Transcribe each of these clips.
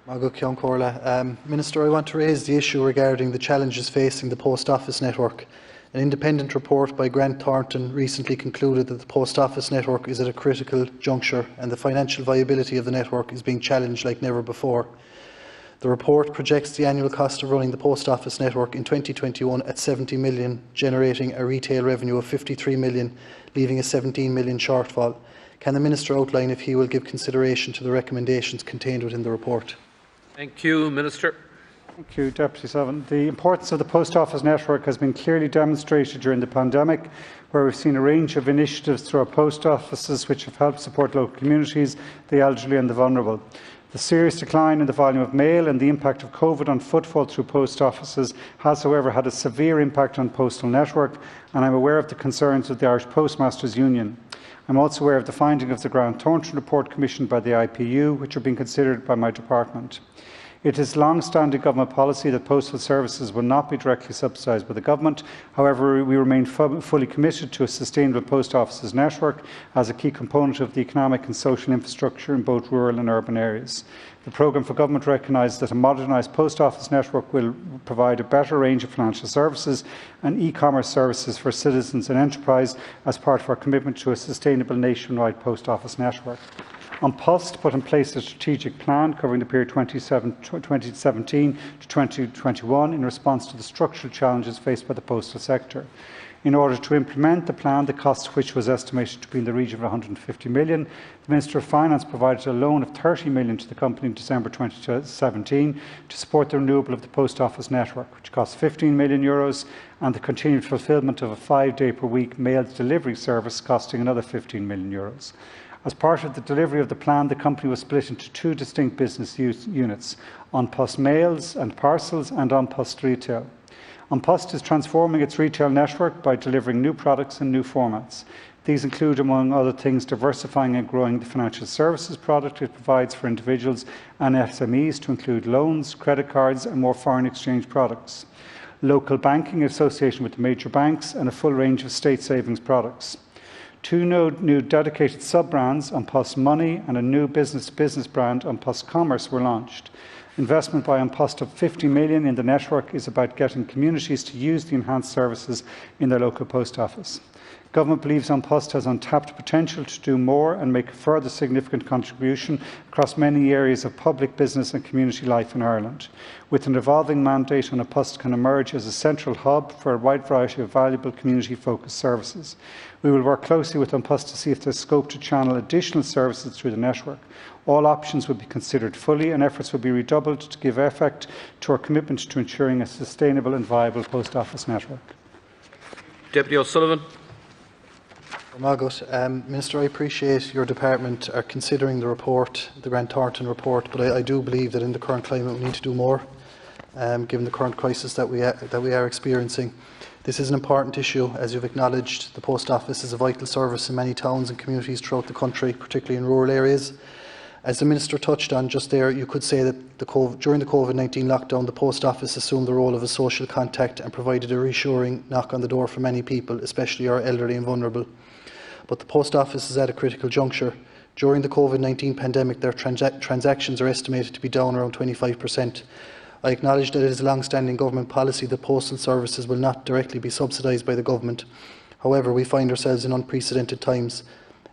Minister, I want to raise the issue regarding the challenges facing the post office network. An independent report by Grant Thornton recently concluded that the post office network is at a critical juncture and the financial viability of the network is being challenged like never before. The report projects the annual cost of running the post office network in 2021 at 70 million, generating a retail revenue of 53 million, leaving a 17 million shortfall. Can the Minister outline if he will give consideration to the recommendations contained within the report? Thank you, Minister. Thank you, Deputy Sullivan. The importance of the post office network has been clearly demonstrated during the pandemic, where we've seen a range of initiatives through our post offices which have helped support local communities, the elderly and the vulnerable. The serious decline in the volume of mail and the impact of COVID on footfall through post offices has, however, had a severe impact on the postal network, and I am aware of the concerns of the Irish Postmasters Union. I am also aware of the findings of the Grant Thornton report commissioned by the IPU, which are being considered by my department. It is long-standing government policy that postal services will not be directly subsidised by the government. However, we remain fully committed to a sustainable post offices network as a key component of the economic and social infrastructure in both rural and urban areas. The programme for government recognises that a modernised post office network will provide a better range of financial services and e-commerce services for citizens and enterprise as part of our commitment to a sustainable nationwide post office network. An Post put in place a strategic plan covering the period 2017 to 2021 in response to the structural challenges faced by the postal sector. In order to implement the plan, the cost of which was estimated to be in the region of 150 million, the Minister of Finance provided a loan of 30 million to the company in December 2017 to support the renewal of the post office network, which cost €15 million, and the continued fulfilment of a 5-day-per-week mail delivery service costing another €15 million. As part of the delivery of the plan, the company was split into two distinct business units, An Post Mails and Parcels and An Post Retail. An Post is transforming its retail network by delivering new products and new formats. These include, among other things, diversifying and growing the financial services product it provides for individuals and SMEs to include loans, credit cards and more foreign exchange products, local banking in association with the major banks and a full range of state savings products. Two new dedicated sub-brands, An Post Money and a new business-to-business brand, An Post Commerce, were launched. Investment by An Post of 50 million in the network is about getting communities to use the enhanced services in their local post office. Government believes An Post has untapped potential to do more and make a further significant contribution across many areas of public, business and community life in Ireland. With an evolving mandate, An Post can emerge as a central hub for a wide variety of valuable community-focused services. We will work closely with An Post to see if there is scope to channel additional services through the network. All options will be considered fully and efforts will be redoubled to give effect to our commitment to ensuring a sustainable and viable post office network. Deputy O'Sullivan. Minister, I appreciate your department are considering the report, the Grant Thornton report, but I do believe that in the current climate we need to do more, given the current crisis that we are experiencing. This is an important issue, as you've acknowledged. The post office is a vital service in many towns and communities throughout the country, particularly in rural areas. As the Minister touched on just there, you could say that during the COVID-19 lockdown, the post office assumed the role of a social contact and provided a reassuring knock on the door for many people, especially our elderly and vulnerable. But the post office is at a critical juncture. During the COVID-19 pandemic, their transactions are estimated to be down around 25%. I acknowledge that it is a long-standing government policy that postal services will not directly be subsidised by the government. However, we find ourselves in unprecedented times.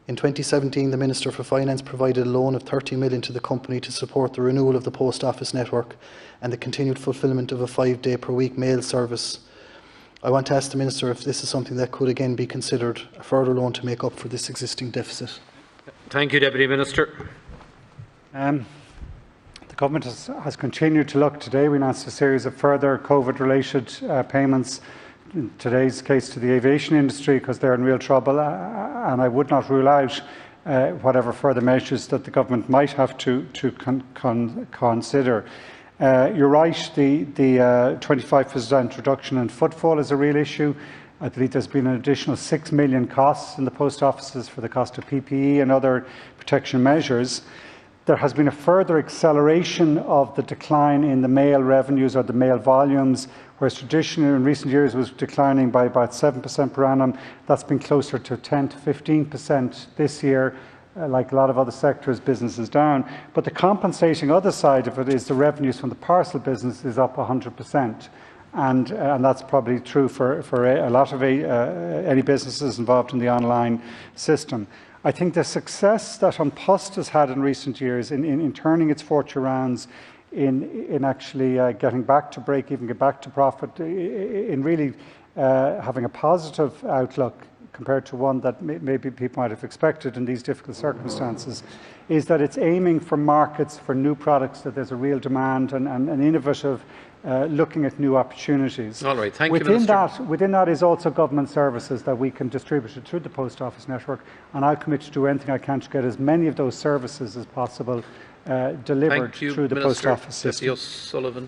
In 2017, the Minister for Finance provided a loan of 30 million to the company to support the renewal of the post office network and the continued fulfilment of a 5-day-per-week mail service. I want to ask the Minister if this is something that could again be considered, a further loan to make up for this existing deficit. Thank you, Deputy Minister. The Government has continued to look. Today we announced a series of further COVID-related payments, in today's case to the aviation industry, because they're in real trouble, and I would not rule out whatever further measures that the Government might have to consider. You're right, the 25% reduction in footfall is a real issue. I believe there's been an additional 6 million costs in the post offices for the cost of PPE and other protection measures. There has been a further acceleration of the decline in the mail revenues or the mail volumes, whereas traditionally in recent years was declining by about 7% per annum. That's been closer to 10 to 15% this year. like a lot of other sectors, business is down. But the compensating other side of it is the revenues from the parcel business is up 100%. And that's probably true for a lot of any businesses involved in the online system. I think the success that An Post has had in recent years in turning its fortune around, in actually getting back to break even, get back to profit, in really having a positive outlook compared to one that maybe people might have expected in these difficult circumstances, is that it's aiming for markets for new products, that there's a real demand and innovative, looking at new opportunities. All right, thank you, Minister. Within that is also government services that we can distribute through the Post Office network, and I'll commit to do anything I can to get as many of those services as possible delivered through the Post Office system. O'Sullivan.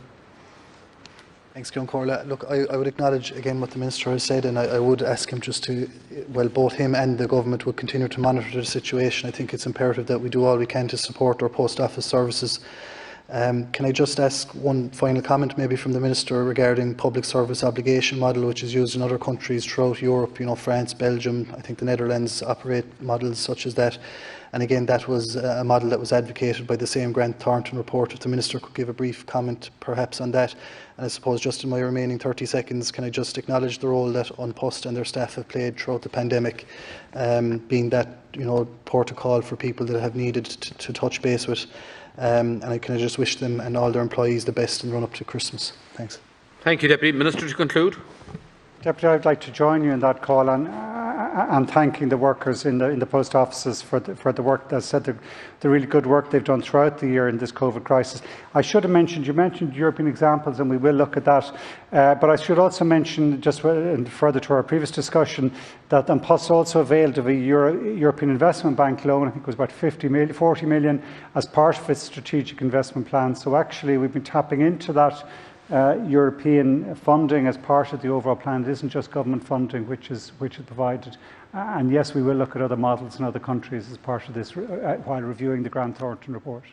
Thanks, Ciarán Comhairle. Look, I would acknowledge again what the Minister has said, and I would ask him just to, well, both him and the Government would continue to monitor the situation. I think it's imperative that we do all we can to support our Post Office services. Can I just ask one final comment maybe from the Minister regarding public service obligation model, which is used in other countries throughout Europe, France, Belgium, I think the Netherlands operate models such as that. And again, that was a model that was advocated by the same Grant Thornton report. If the Minister could give a brief comment perhaps on that. And I suppose just in my remaining 30 seconds, can I just acknowledge the role that An Post and their staff have played throughout the pandemic, being that port of call for people that have needed to touch base with. And I can just wish them and all their employees the best in the run up to Christmas. Thanks. Thank you, Deputy Minister. To conclude. Deputy, I'd like to join you in that call and thanking the workers in the post offices for the work, as said, the really good work they've done throughout the year in this COVID crisis. I should have mentioned, you mentioned European examples, and we will look at that. But I should also mention, just further to our previous discussion, that An Post also availed of a European Investment Bank loan. I think it was about 40 million as part of its strategic investment plan. So actually, we've been tapping into that European funding as part of the overall plan. It isn't just government funding which is provided. And yes, we will look at other models in other countries as part of this while reviewing the Grant Thornton report.